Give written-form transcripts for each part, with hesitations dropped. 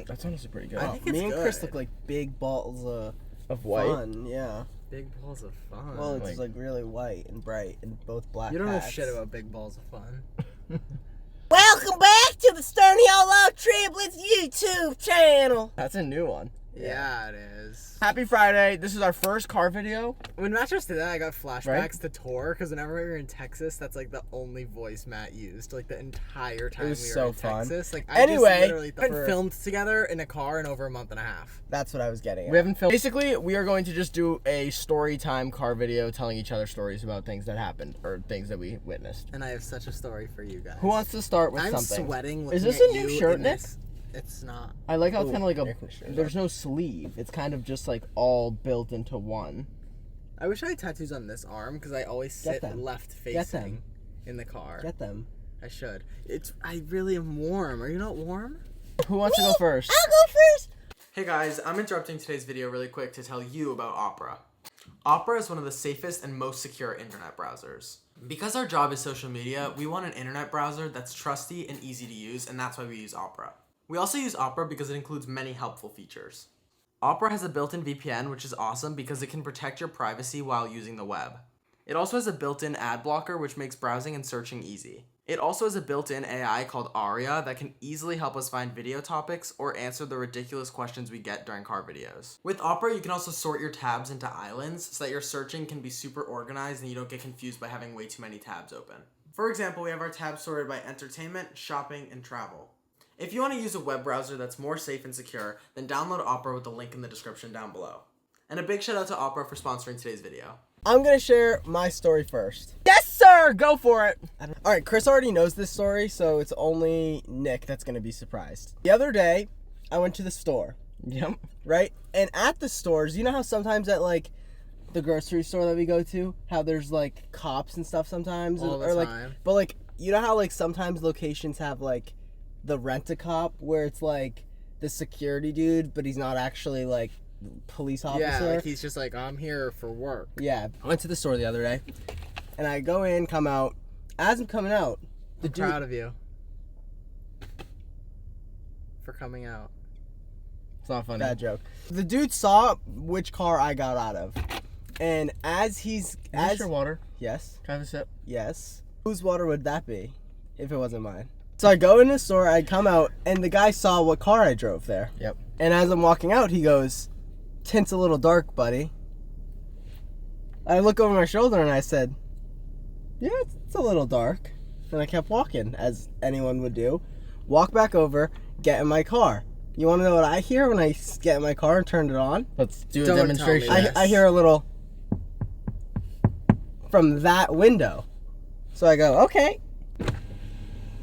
That's honestly pretty good. I think it's Me and good. Chris look like big balls Of white? fun, yeah. Big balls of fun. Well, it's like really white and bright and both black you don't know hats. shit about big balls of fun. Welcome back to the Sterniola Triplets YouTube channel. That's a new one. Yeah, it is. Happy Friday. This is our first car video. When Matt just did that, I got flashbacks Right? to tour, because whenever we were in Texas, that's like the only voice Matt used, like the entire time was we were so in fun. Texas. Like, Anyway, I just literally haven't for- filmed together in a car in over a month and a half. That's what I was getting at. We haven't filmed. Basically, we are going to just do a story time car video telling each other stories about things that happened or things that we witnessed. And I have such a story for you guys. Who wants to start with I'm something? sweating Is looking this at a new you shirt, in Nick? this. It's not. I like how it's Ooh, kind of like air conditioner's there's no sleeve. It's kind of just like all built into one. I wish I had tattoos on this arm, because I always Get sit them. left Get them. facing in the car. Get them. I should. I really am warm. Are you not warm? Who wants to go first? I'll go first. Hey guys, I'm interrupting today's video really quick to tell you about Opera. Opera is one of the safest and most secure internet browsers. Because our job is social media, we want an internet browser that's trusty and easy to use, and that's why we use Opera. We also use Opera because it includes many helpful features. Opera has a built-in VPN, which is awesome because it can protect your privacy while using the web. It also has a built-in ad blocker, which makes browsing and searching easy. It also has a built-in AI called Aria that can easily help us find video topics or answer the ridiculous questions we get during car videos. With Opera, you can also sort your tabs into islands so that your searching can be super organized and you don't get confused by having way too many tabs open. For example, we have our tabs sorted by entertainment, shopping, and travel. If you want to use a web browser that's more safe and secure, then download Opera with the link in the description down below. And a big shout out to Opera for sponsoring today's video. I'm going to share my story first. Yes, sir. Go for it. All right, Chris already knows this story, so it's only Nick that's going to be surprised. The other day, I went to the store, Yep. right? And at the stores, you know how sometimes at like the grocery store that we go to, how there's like cops and stuff sometimes? All the or like, time. but like, you know how like sometimes locations have like the rent-a-cop where it's like the security dude, but he's not actually like police officer? Yeah, like he's just like, I'm here for work. Yeah, I went to the store the other day, and I go in, come out. As I'm coming out, the I'm dude. proud of you for coming out. It's not funny. Bad joke. The dude saw which car I got out of, and as he's Is this as your water? yes, Can I have a sip? yes, whose water would that be, if it wasn't mine? So I go in the store, I come out, and the guy saw what car I drove there. Yep. And as I'm walking out, he goes, "Tint's a little dark, buddy." I look over my shoulder and I said, "Yeah, it's a little dark." And I kept walking, as anyone would do. Walk back over, get in my car. You want to know what I hear when I get in my car and turn it on? Let's do a Don't tell me demonstration. that. I hear a little from that window. So I go, okay.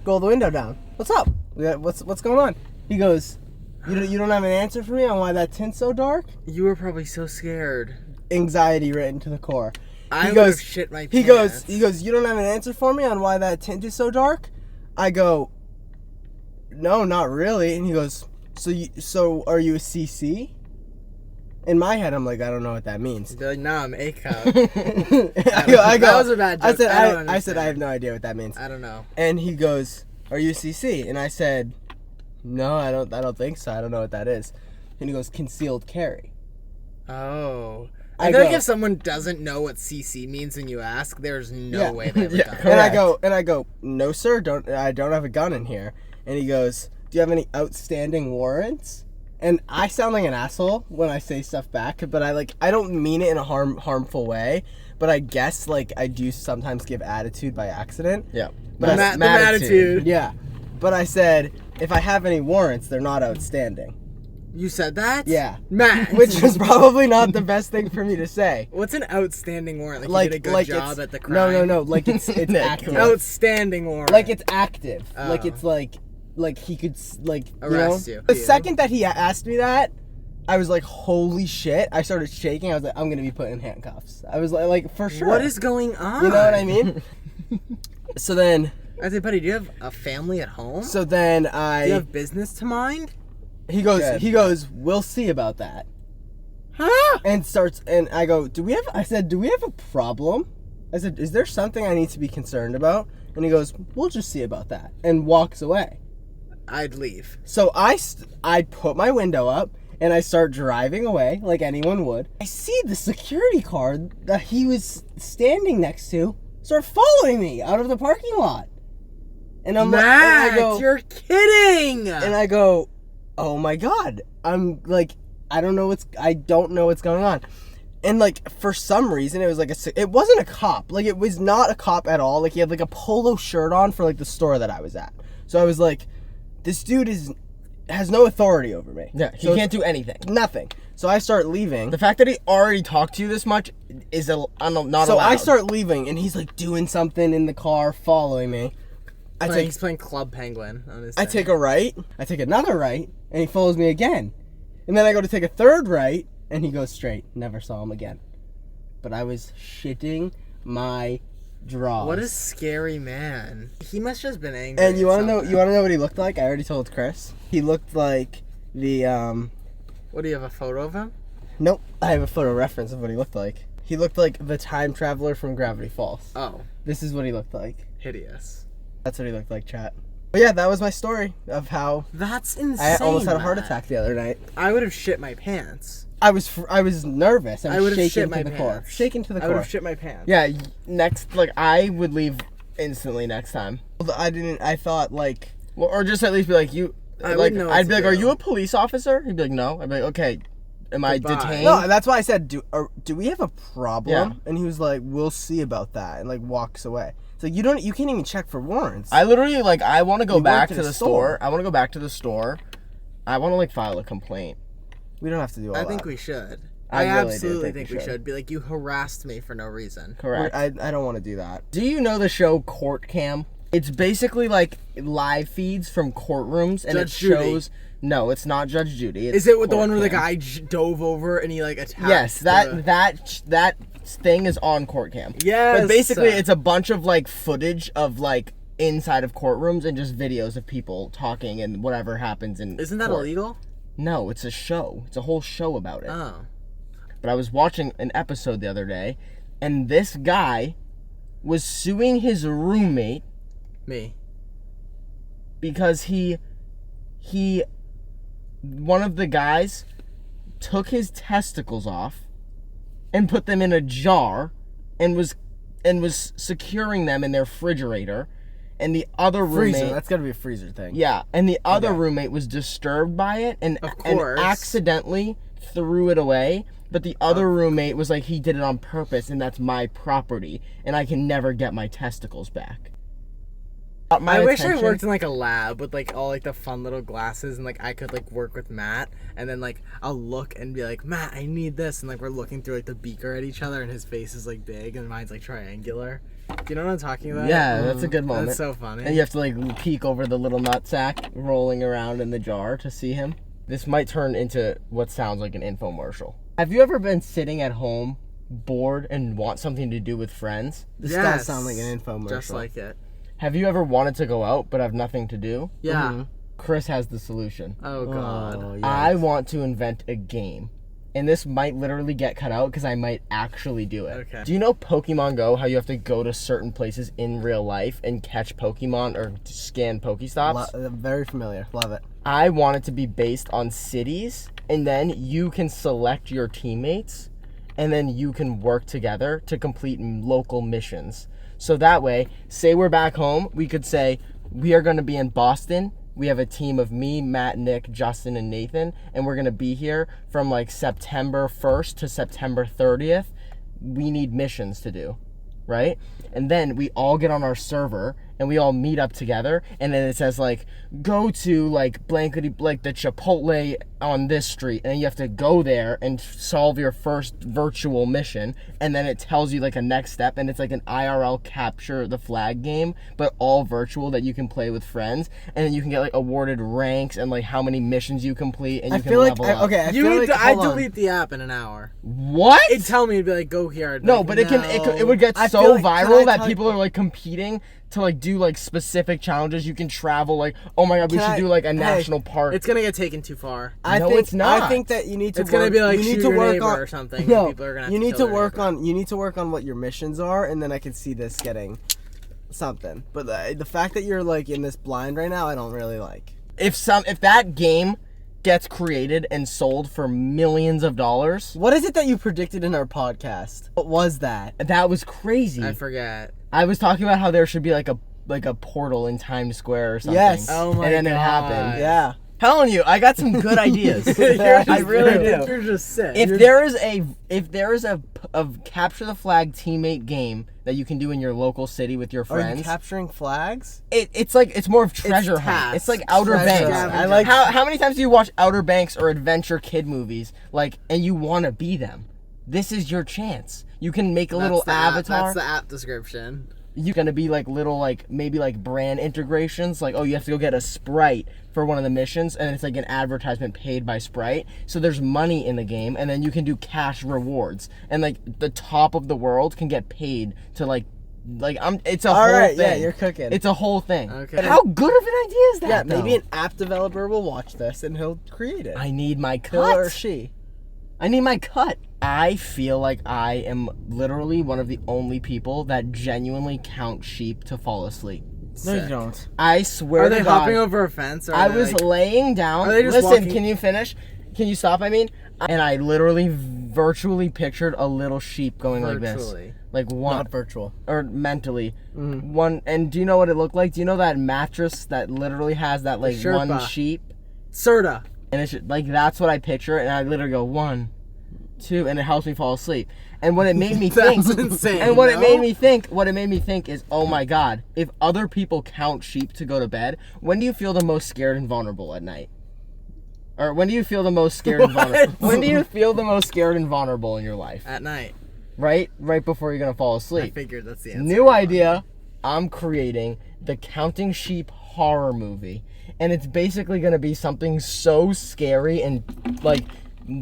Roll the window down. What's up? What's going on? He goes, you don't have an answer for me on why that tint's so dark? You were probably so scared. Anxiety written to the core. I He would have goes- shit my He pants. goes, you don't have an answer for me on why that tint is so dark? I go, no, not really. And he goes, so are you a CC? In my head, I'm like, I don't know what that means. Be like, nah, I'm A-Cup. I go, That was a bad joke. I said, I don't I said, understand. I have no idea what that means. I don't know. And he goes, are you a CC? And I said, no, I don't think so. I don't know what that is. And he goes, concealed carry. Oh. I I feel like go- if someone doesn't know what CC means when you ask, there's no Yeah. way they ever Yeah, done it. correct. And I go, no sir, I don't have a gun in here. And he goes, do you have any outstanding warrants? And I sound like an asshole when I say stuff back, but I don't mean it in a harmful way, but I guess like I do sometimes give attitude by accident. Yeah. But The attitude. Yeah. But I said, if I have any warrants, they're not outstanding. You said that? Yeah. Matt. Which was probably not the best thing for me to say. What's an outstanding warrant? Like you did a good job it's, at the crime? No, like it's Nick, active. Outstanding warrant. Like it's active. Oh. Like it's like he could like Arrest you know? you. The Yeah. second that he asked me that, I was like, holy shit. I started shaking. I was like, I'm gonna be put in handcuffs. I was like for sure. What is going on? You know what I mean? So then I said, buddy, do you have a family at home? do you you have business to mind? he goes Good. we'll see about that. Huh? And I go, do we have a problem? I said, is there something I need to be concerned about? And he goes, we'll just see about that. And walks away. I'd leave. So I put my window up and I start driving away like anyone would. I see the security car that he was standing next to start following me out of the parking lot. And I'm like, and Matt, I go, you're kidding. and I go, oh my God. I'm like, I don't know what's going on. And like, for some reason, it was like it wasn't a cop. Like, it was not a cop at all. Like, he had like a polo shirt on for like the store that I was at. So I was like, this dude has no authority over me. Yeah, he So can't do anything. nothing. So I start leaving. The fact that he already talked to you this much is not allowed. So I start leaving, and he's like doing something in the car, following me. He's playing Club Penguin on his I thing. take a right, I take another right, and he follows me again. And then I go to take a third right, and he goes straight. Never saw him again. But I was shitting my drawers. What a scary man. He must have just been angry. And you at want to know? something. You want to know what he looked like? I already told Chris. He looked like the What, do you have a photo of him? Nope. I have a photo reference of what he looked like. He looked like the time traveler from Gravity Falls. Oh, This is what he looked like. hideous. That's what he looked like, chat. But yeah, that was my story of how That's insane. I almost had a heart Matt. attack the other night. I would have shit my pants. I was nervous. I I would was have shaking shit my to the core. pants. Shaking to the I would core. have shit my pants. Yeah, next, like, I would leave instantly next time. I thought like, Well, or just at least be like, you, I like, wouldn't know what I'd to be like, do. are you a police officer? He'd be like, no. I'd be like, okay, am I Goodbye. detained? no, that's why I said, do we have a problem? Yeah. And he was like, we'll see about that, and like walks away. So you can't even check for warrants. I literally, like, I want to go You back worked in to a the store. store. I want to go back to the store. I want to, like, file a complaint. We don't have to do all I that. think we should. I I really do absolutely think think we we should. should. Be like, you harassed me for no reason. Correct. I don't want to do that. Do you know the show Court Cam? It's basically like live feeds from courtrooms, and Judge it Judy. shows. No, it's not Judge Judy. It's Is it with the Court one where the Cam. guy dove over and he like attacked? Yes, the- that thing is on Court Cam. Yes. But basically, it's a bunch of like footage of like inside of courtrooms and just videos of people talking and whatever happens in. Isn't that court. illegal? No, it's a show. It's a whole show about it. Oh. But I was watching an episode the other day, and this guy was suing his roommate Me. because one of the guys took his testicles off and put them in a jar and was securing them in their refrigerator, and the other Freezer. roommate That's gotta be a freezer thing. yeah, and the other Okay. roommate was disturbed by it and Of course. accidentally threw it away. But the other roommate was like, he did it on purpose, and that's my property, and I can never get my testicles back. I wish I worked in like a lab with like all like the fun little glasses and like I could like work with Matt and then like I'll look and be like, Matt, I need this, and like we're looking through like the beaker at each other and his face is like big and mine's like triangular. Do you know what I'm talking about? Yeah, that's a good moment. That's so funny. And you have to like peek over the little nutsack rolling around in the jar to see him. This might turn into what sounds like an infomercial. Have you ever been sitting at home, bored, and want something to do with friends? This Yes. does sound like an infomercial. Just like it. Have you ever wanted to go out but have nothing to do? Yeah. Mhm. Chris has the solution. Oh god. Oh, yes. I want to invent a game. And this might literally get cut out because I might actually do it. Okay. Do you know Pokemon Go, how you have to go to certain places in real life and catch Pokemon or scan Pokestops? Very familiar. Love it. I want it to be based on cities, and then you can select your teammates, and then you can work together to complete local missions. So that way, say we're back home, we could say, we are going to be in Boston. We have a team of me, Matt, Nick, Justin, and Nathan, and we're going to be here from like September 1st to September 30th. We need missions to do, right? And then we all get on our server and we all meet up together, and then it says like, go to like blankety like the Chipotle on this street, and you have to go there and solve your first virtual mission, and then it tells you like a next step, and it's like an IRL capture the flag game, but all virtual that you can play with friends, and then you can get like awarded ranks and like how many missions you complete, and you I can feel like level up. okay. I You feel would like I'd hold on. delete the app in an hour. What? It'd tell me to be like, go here. I'd be No, like, but it would get I so feel like- can I viral that tell people are like competing to like do like specific challenges. You can travel like, oh my god, we Can should I- do like a hey, national park. It's gonna get taken too far. I No, think it's not. I think that you need to. It's gonna be like you need shoot to your work neighbor on or something. No, and people are gonna have you to need kill to their work neighbor. on. You need to work on what your missions are, and then I can see this getting something. But the fact that you're like in this blind right now, I don't really like. if that game gets created and sold for millions of dollars. What is it that you predicted in our podcast? What was that? That was crazy. I forget. I was talking about how there should be like a portal in Times Square or something. Yes. Oh my And then God. it happened. Yeah. Telling you, I got some good ideas. I really do. You're just sick. If there is a capture the flag teammate game that you can do in your local city with your Are you friends, capturing flags? it's more of treasure hunt. tasks. It's like Outer Treasure Banks. hunt. I like- how many times do you watch Outer Banks or Adventure Kid movies and you want to be them? This is your chance. You can make a little avatar. That's the app description. You're gonna be little maybe brand integrations, you have to go get a Sprite for one of the missions, and it's like an advertisement paid by Sprite, so there's money in the game, and then you can do cash rewards, and the top of the world can get paid to it's a All whole right, thing. yeah, you're cooking. It's a whole thing. Okay. How good of an idea is that? Yeah, maybe though? an app developer will watch this and he'll create it. I need my He'll or cut. she. I need my cut. I feel like I am literally one of the only people that genuinely count sheep to fall asleep. No, you Sick. don't. I swear Are they to God. hopping over a fence? Or I are they, was laying down. Are they just Listen, walking- can you finish? Can you stop? I mean, and I literally virtually pictured a little sheep going Virtually. like this, one Not virtual. or mentally one. And do you know what it looked like? Do you know that mattress that literally has that one Sherpa. sheep? Serta. And it's that's what I picture, and I literally go 1, 2, and it helps me fall asleep. And what it made me think, That's insane. and what it no? made me think is, oh my God, if other people count sheep to go to bed, when do you feel the most scared and vulnerable at night? Or when do you feel the most scared and vulnerable? When do you feel the most scared and vulnerable in your life? At night. Right before you're gonna fall I asleep. figured that's the answer. New idea. I'm creating the Counting Sheep horror movie, and it's basically gonna be something so scary and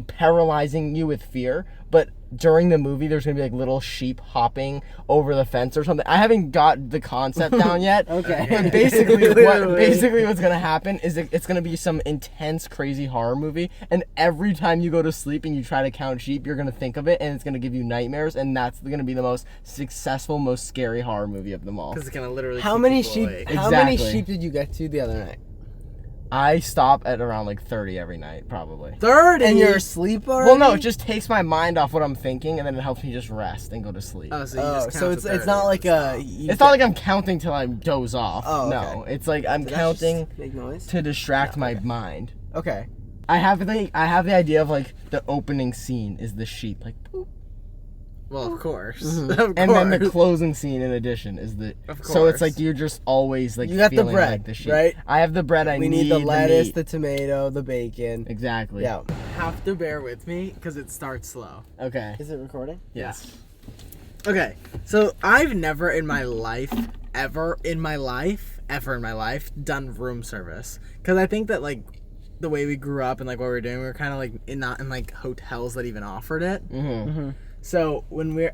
paralyzing you with fear, but during the movie there's gonna be little sheep hopping over the fence or something. I haven't got the concept down yet. Okay. But basically Clearly. what's gonna happen is it's gonna be some intense crazy horror movie, and every time you go to sleep and you try to count sheep, you're gonna think of it, and it's gonna give you nightmares, and that's gonna be the most successful, most scary horror movie of them all. Because it's gonna literally. How keep many people sheep? awake. How many Exactly. sheep did you get to the other night? I stop at around 30 every night, probably. 30. And you're asleep already? Well, no, it just takes my mind off what I'm thinking, and then it helps me just rest and go to sleep. Oh, so you Oh, just so count it's to 30 not like and a. stop. It's not like I'm counting till I doze off. Oh, No, okay. it's like I'm Did that counting just make noise? to distract my mind. Okay. I have the idea of the opening scene is the sheep, poop. Well, of course. Mm-hmm. Of course. And then the closing scene in addition is the. Of So it's course. you're just always You got the feeling bread, like the sheep. right? I have the bread. We need the lettuce, meat. the tomato, the bacon. Exactly. Yeah. have to bear with me because it starts slow. Okay. Is it recording? Yes. Okay, so I've never in my life, ever in my life, done room service. Because I think that, the way we grew up and, what we were doing, we were kind of, not in, hotels that even offered it. Mm-hmm. So,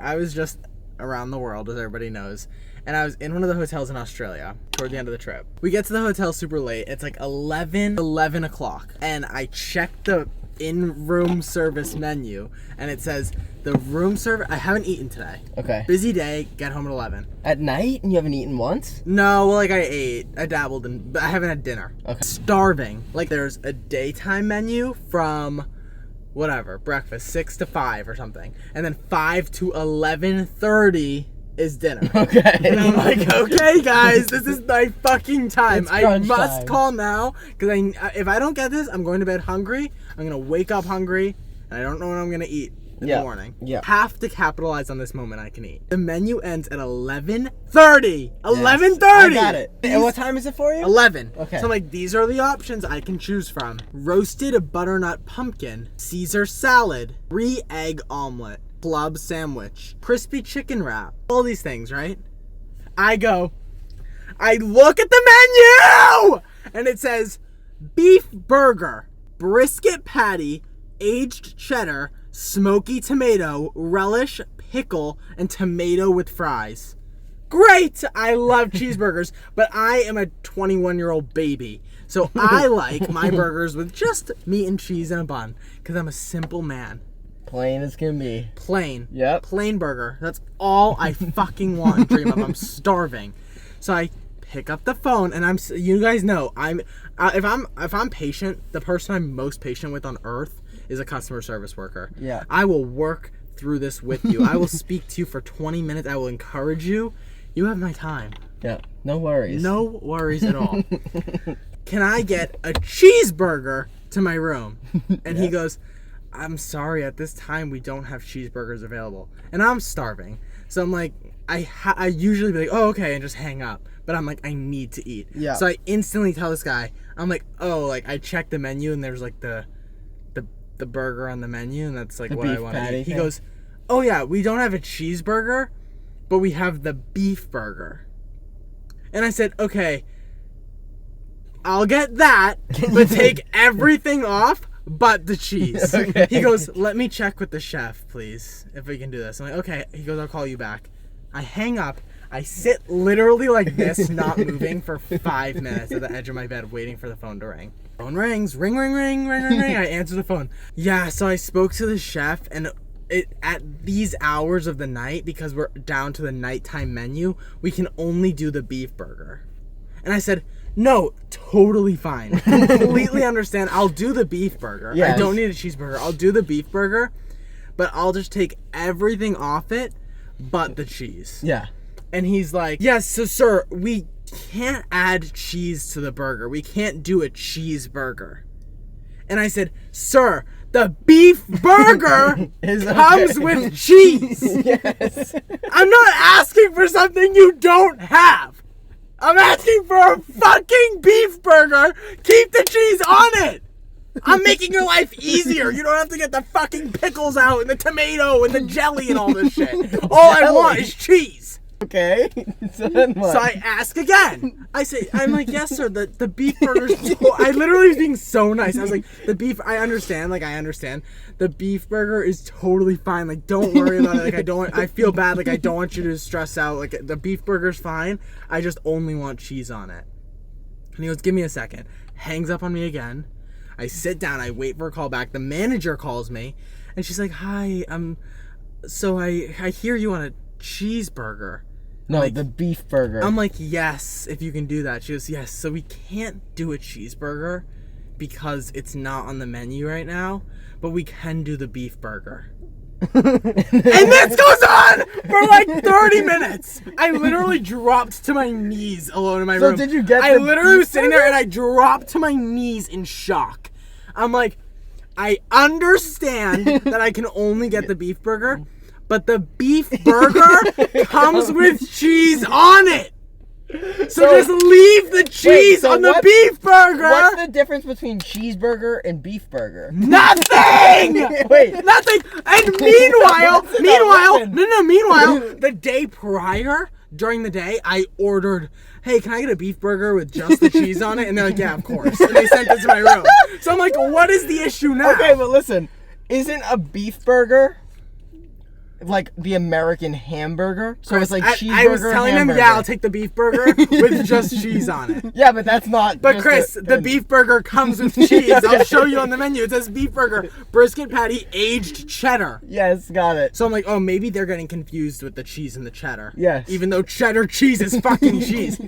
I was just around the world, as everybody knows, and I was in one of the hotels in Australia toward the end of the trip. We get to the hotel super late. It's 11 o'clock, and I checked the in-room service menu, and it says the room service. I haven't eaten today. Okay. Busy day. Get home at 11. At night, and you haven't eaten once? No, well, I ate. I dabbled in, but I haven't had dinner. Okay. Starving. There's a daytime menu from whatever, breakfast, 6 to 5 or something, and then 5 to 11:30 is dinner. Okay. And I'm like, okay, guys, this is my fucking time. It's I crunch must time. call now because if I don't get this, I'm going to bed hungry. I'm gonna wake up hungry, and I don't know what I'm gonna eat in Yeah, the morning. yeah. Have to capitalize on this moment I can eat. The menu ends at 11:30. 11:30. I got it. And what time is it for you? 11. Okay. So I'm like, these are the options I can choose from: roasted butternut pumpkin, Caesar salad, 3-egg omelet, club sandwich, crispy chicken wrap. All these things, right? I look at the menu, and it says beef burger, brisket patty, aged cheddar, smoky tomato, relish, pickle, and tomato with fries. Great! I love cheeseburgers, but I am a 21-year-old baby. So I like my burgers with just meat and cheese and a bun, because I'm a simple man. Plain as can be. Plain. Yep. Plain burger. That's all I fucking want and dream of. I'm starving. So I pick up the phone, and you guys know, if I'm patient, the person I'm most patient with on earth is a customer service worker. Yeah. I will work through this with you. I will speak to you for 20 minutes. I will encourage you. You have my time. Yeah. No worries. No worries at all. Can I get a cheeseburger to my room? And he goes, I'm sorry, at this time we don't have cheeseburgers available. And I'm starving. So I'm like, I usually be like, oh, okay, and just hang up. But I'm like, I need to eat. Yeah. So I instantly tell this guy, I'm like, oh, like I checked the menu and there's like the burger on the menu, and that's like The what I beef want to patty eat. He thing? goes, oh yeah, we don't have a cheeseburger, but we have the beef burger. And I said, okay, I'll get that, but take everything off but the cheese. Okay. He goes, let me check with the chef, please, if we can do this. I'm like, okay. He goes, I'll call you back. I hang up. I sit literally like this, not moving, for 5 minutes at the edge of my bed waiting for the phone to ring. Phone rings. Ring, ring, ring, ring, ring, ring. I answer the phone. Yeah, so I spoke to the chef, and at these hours of the night, because we're down to the nighttime menu, we can only do the beef burger. And I said, no, totally fine. Completely understand. I'll do the beef burger. Yes. I don't need a cheeseburger. I'll do the beef burger, but I'll just take everything off it but the cheese. Yeah. And he's like, yes, so sir, we can't add cheese to the burger. We can't do a cheeseburger. And I said, sir, the beef burger comes with cheese. Yes. I'm not asking for something you don't have. I'm asking for a fucking beef burger. Keep the cheese on it. I'm making your life easier. You don't have to get the fucking pickles out and the tomato and the jelly and all this shit. All I want is cheese. Okay. So then what? So I ask again. I'm like, yes, sir, the beef burger's... I literally was being so nice. I was like, the beef, I understand. The beef burger is totally fine. Like, don't worry about it. Like, I feel bad. Like, I don't want you to stress out. Like, the beef burger's fine. I just only want cheese on it. And he goes, give me a second. Hangs up on me again. I sit down. I wait for a call back. The manager calls me. And she's like, hi, so I hear you want a cheeseburger. No, like, the beef burger. I'm like, yes, if you can do that. She goes, yes, so we can't do a cheeseburger because it's not on the menu right now, but we can do the beef burger. And this goes on for like 30 minutes. I literally dropped to my knees alone in my room. So did you get I the literally beef was sitting there and I dropped to my knees in shock. I'm like, I understand that I can only get the beef burger, but the beef burger comes with cheese on it. So just leave the cheese on the beef burger. What's the difference between cheeseburger and beef burger? Nothing! Wait. Nothing! And meanwhile, the day prior, during the day, I ordered, hey, can I get a beef burger with just the cheese on it? And they're like, yeah, of course. And they sent it to my room. So I'm like, what is the issue now? Okay, but listen, isn't a beef burger like the American hamburger? So it's like cheeseburger. I was telling hamburger. them, yeah, I'll take the beef burger with just cheese on it. Yeah, but that's not. But just Chris, the beef burger comes with cheese. I'll show you on the menu. It says beef burger, brisket patty, aged cheddar. Yes, got it. So I'm like, oh, maybe they're getting confused with the cheese and the cheddar. Yes. Even though cheddar cheese is fucking cheese.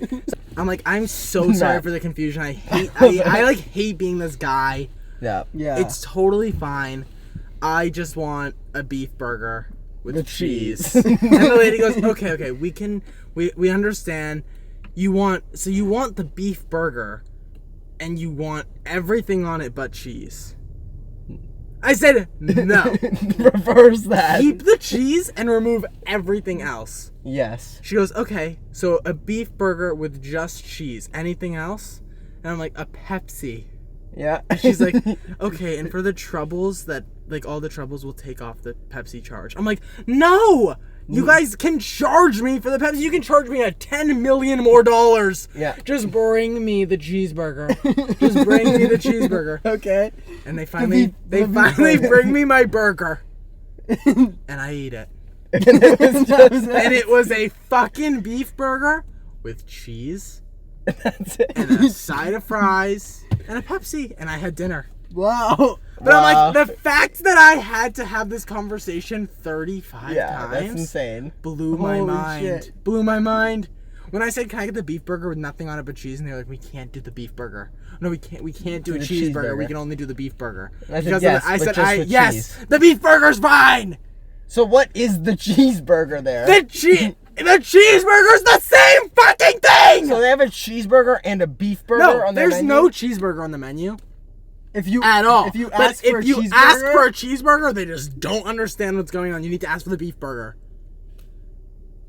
I'm like, I'm so sorry No. for the confusion. I like hate being this guy. Yeah. Yeah. It's totally fine. I just want a beef burger with cheese. cheese. And the lady goes, okay, we understand. You want the beef burger and you want everything on it but cheese. I said, no. Reverse that. Keep the cheese and remove everything else. Yes. She goes, okay, so a beef burger with just cheese. Anything else? And I'm like, a Pepsi. Yeah. She's like, okay, and for the troubles that, like, all the troubles will take off the Pepsi charge. I'm like, no! You guys can charge me for the Pepsi. You can charge me a $10 million more. Yeah. Just bring me the cheeseburger. Just bring me the cheeseburger. Okay. And they finally bring me my burger. And I eat it. And it was just And it was a fucking beef burger with cheese that's it. and a side of fries and a Pepsi. And I had dinner. Wow. But I'm like, the fact that I had to have this conversation 35 Yeah, times that's insane. blew my Holy mind. shit. Blew my mind. When I said, can I get the beef burger with nothing on it but cheese? And they're like, we can't do the beef burger. No, we can't do a cheeseburger. We can only do the beef burger. I said, yes, yes, the beef burger's fine. So what is the cheeseburger there? The cheeseburger's the same fucking thing! So they have a cheeseburger and a beef burger on their menu? There's no cheeseburger on the menu. If you At all. If you But ask for a cheeseburger, ask for a cheeseburger, they just don't understand what's going on. You need to ask for the beef burger.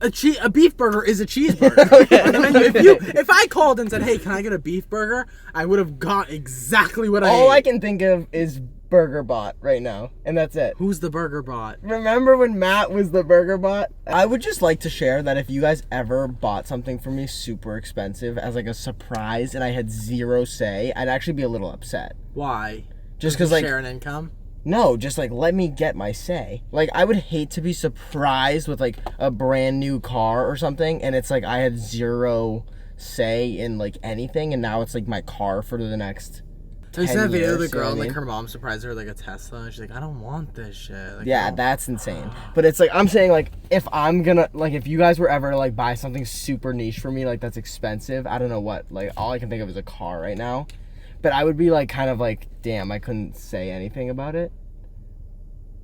A beef burger is a cheeseburger. On the menu. If I called and said, hey, can I get a beef burger? I would have got exactly what I ate. All I can think of is Burger Bot right now, and that's it. Who's the burger bot? Remember when Matt was the Burger Bot? I would just like to share that if you guys ever bought something for me super expensive as like a surprise and I had zero say, I'd actually be a little upset. Why? Just because like share an income? no, just like let me get my say. Like I would hate to be surprised with like a brand new car or something, and it's like I had zero say in like anything, and now it's like my car for the next. Have you seen that video of the years, girl you know and what I like mean? her mom surprised her with like a Tesla and she's like, I don't want this shit. Like, Yeah, that's insane. But it's like I'm saying like if I'm gonna like if you guys were ever to like buy something super niche for me like that's expensive, I don't know what, like all I can think of is a car right now. But I would be like kind of like, damn, I couldn't say anything about it.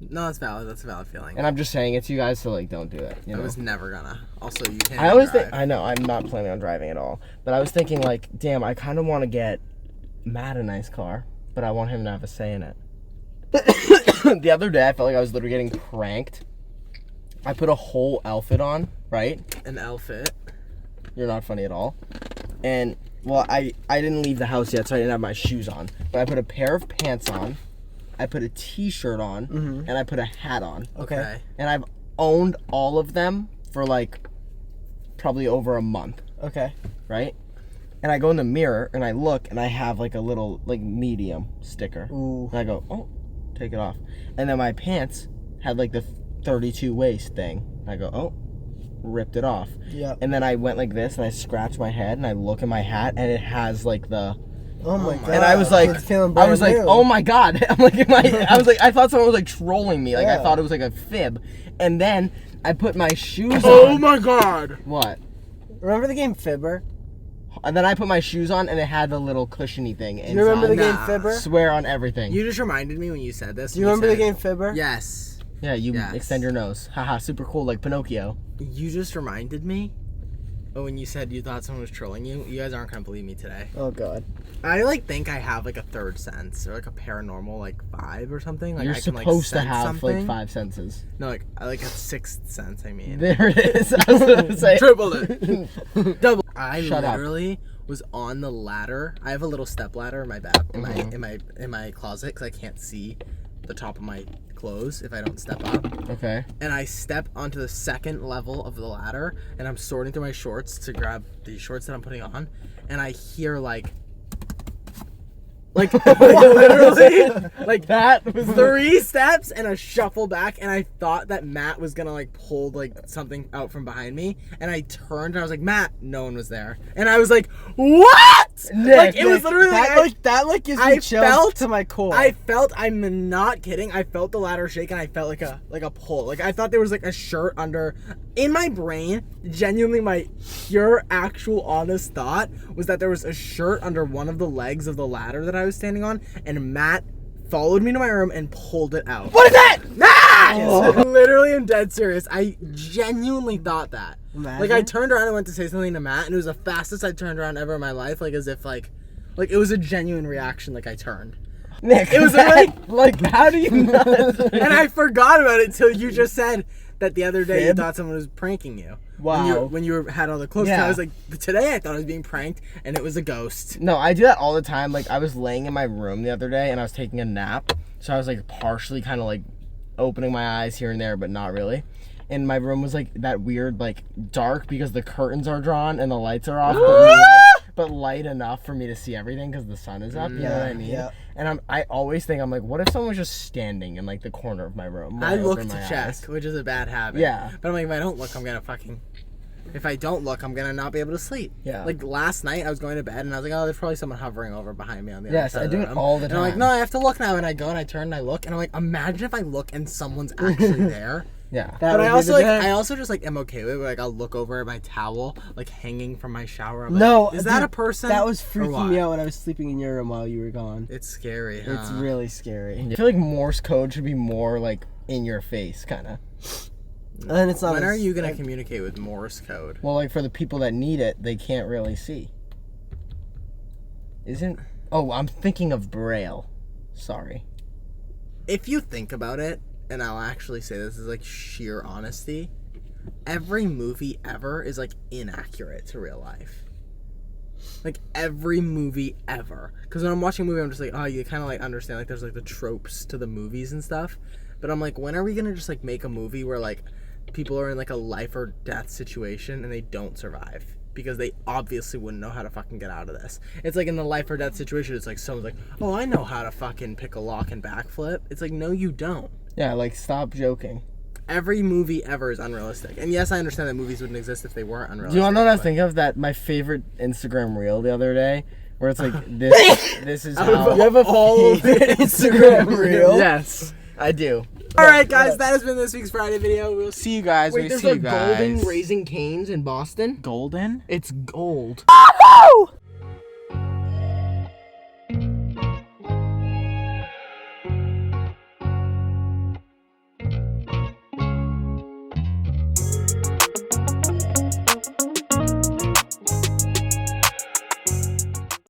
No, that's valid. That's a valid feeling. And I'm just saying it to you guys, so like don't do it. You know? I was never gonna. Also, you can't. I always drive. think I know I'm not planning on driving at all. But I was thinking like, damn, I kind of want to get Matt a nice car, but I want him to have a say in it. The other day, I felt like I was literally getting pranked. I put a whole outfit on, right? An outfit. You're not funny at all. And well, I didn't leave the house yet, so I didn't have my shoes on. But I put a pair of pants on, I put a t-shirt on, and I put a hat on. Okay. And I've owned all of them for like probably over a month, Okay. right? And I go in the mirror and I look and I have like a little like medium sticker. Ooh. And I go, oh, take it off. And then my pants had like the 32 waist thing. And I go, oh, ripped it off. Yeah. And then I went like this and I scratched my head and I look at my hat and it has like the. Oh my god. And I was like, It's feeling brand new. oh my god. I'm like, I thought someone was like trolling me. Like I Yeah. thought it was like a fib. And then I put my shoes Oh on. my god. What? Remember the game Fibber? And then I put my shoes on and it had the little cushiony thing inside. You remember the game Nah. Fibber? Swear on everything. You just reminded me when you said this. Do you remember the game Fibber? Yes. Yeah, you Yes. extend your nose. Haha, super cool, like Pinocchio. You just reminded me. Oh, when you said you thought someone was trolling you, you guys aren't gonna believe me today. Oh god. I like think I have like a third sense or like a paranormal like vibe or something. Like You're I can, like, supposed to sense have something. like 5 senses. No, like I like a sixth sense. I mean, There it is. I was gonna say. triple it, double. I Shut up. literally was on the ladder. I have a little step ladder in my back, in my closet because I can't see the top of my clothes if I don't step up. Okay. And I step onto the second level of the ladder, and I'm sorting through my shorts to grab the shorts that I'm putting on, and I hear like literally like That was 3 steps and a shuffle back, and I thought that Matt was gonna like pull like something out from behind me, and I turned and I was like, Matt, no one was there, and I was like, what? Nick, like it was literally that like gives me I chills felt- to my core. I felt, I'm not kidding, I felt the ladder shake and I felt like a pull. Like I thought there was like a shirt under. In my brain, genuinely my pure, actual, honest thought was that there was a shirt under one of the legs of the ladder that I was standing on, and Matt followed me to my room and pulled it out. What is that? Matt! Literally, I'm dead serious. I genuinely thought that. Imagine. Like I turned around and went to say something to Matt, and it was the fastest I turned around ever in my life. Like as if like it was a genuine reaction. Like I turned. Nick, It was like how do you not? And I forgot about it till you just said that the other day you Fib? thought someone was pranking you. Wow. When you had all the clothes. Yeah. I was like, today I thought I was being pranked, and it was a ghost. No, I do that all the time. Like I was laying in my room the other day and I was taking a nap, so I was like partially kind of like opening my eyes here and there, but not really. And my room was like that weird, like dark because the curtains are drawn and the lights are off, but light enough for me to see everything because the sun is up. You know what I mean? yeah. And I always think I'm like, what if someone was just standing in like the corner of my room? when I look open to my check, eyes? which is a bad habit. Yeah. But I'm like, if I don't look, I'm gonna fucking. If I don't look, I'm gonna not be able to sleep. Yeah. Like last night, I was going to bed and I was like, oh, there's probably someone hovering over behind me on the Yes, other side I of do the it room. all the And I'm like, time. no, I have to look now. And I go and I turn and I look and I'm like, imagine if I look and someone's actually there. Yeah. That But would I be also the like, day. I also just like am okay with it. Like I'll look over at my towel, like hanging from my shower. I'm like, No, is that dude, a person? That was or freaking what? me out when I was sleeping in your room while you were gone. It's scary. Huh? It's really scary. I feel like Morse code should be more like in your face, kind of. And then it's not. When as- are you gonna like, communicate with Morse code? Well, like for the people that need it, they can't really see. Isn't? Oh, I'm thinking of Braille. Sorry. If you think about it, and I'll actually say this is like sheer honesty, every movie ever is like inaccurate to real life. Like every movie ever. Because when I'm watching a movie, I'm just like, oh, you kind of like understand like there's like the tropes to the movies and stuff. But I'm like, when are we gonna just like make a movie where like people are in like a life or death situation and they don't survive? Because they obviously wouldn't know how to fucking get out of this. It's like in the life or death situation, it's like someone's like, oh, I know how to fucking pick a lock and backflip. It's like, no, you don't. Yeah, like stop joking. Every movie ever is unrealistic. And yes, I understand that movies wouldn't exist if they weren't unrealistic. Do you want to know what I was but- thinking of? That my favorite Instagram reel the other day, where it's like this is how. You have a favorite Instagram reel? Yes. I do. All right, guys, that has been this week's Friday video. We'll see you guys. Wait, We there's see a you guys. golden Raising Cane's in Boston. Golden? It's gold. Woo!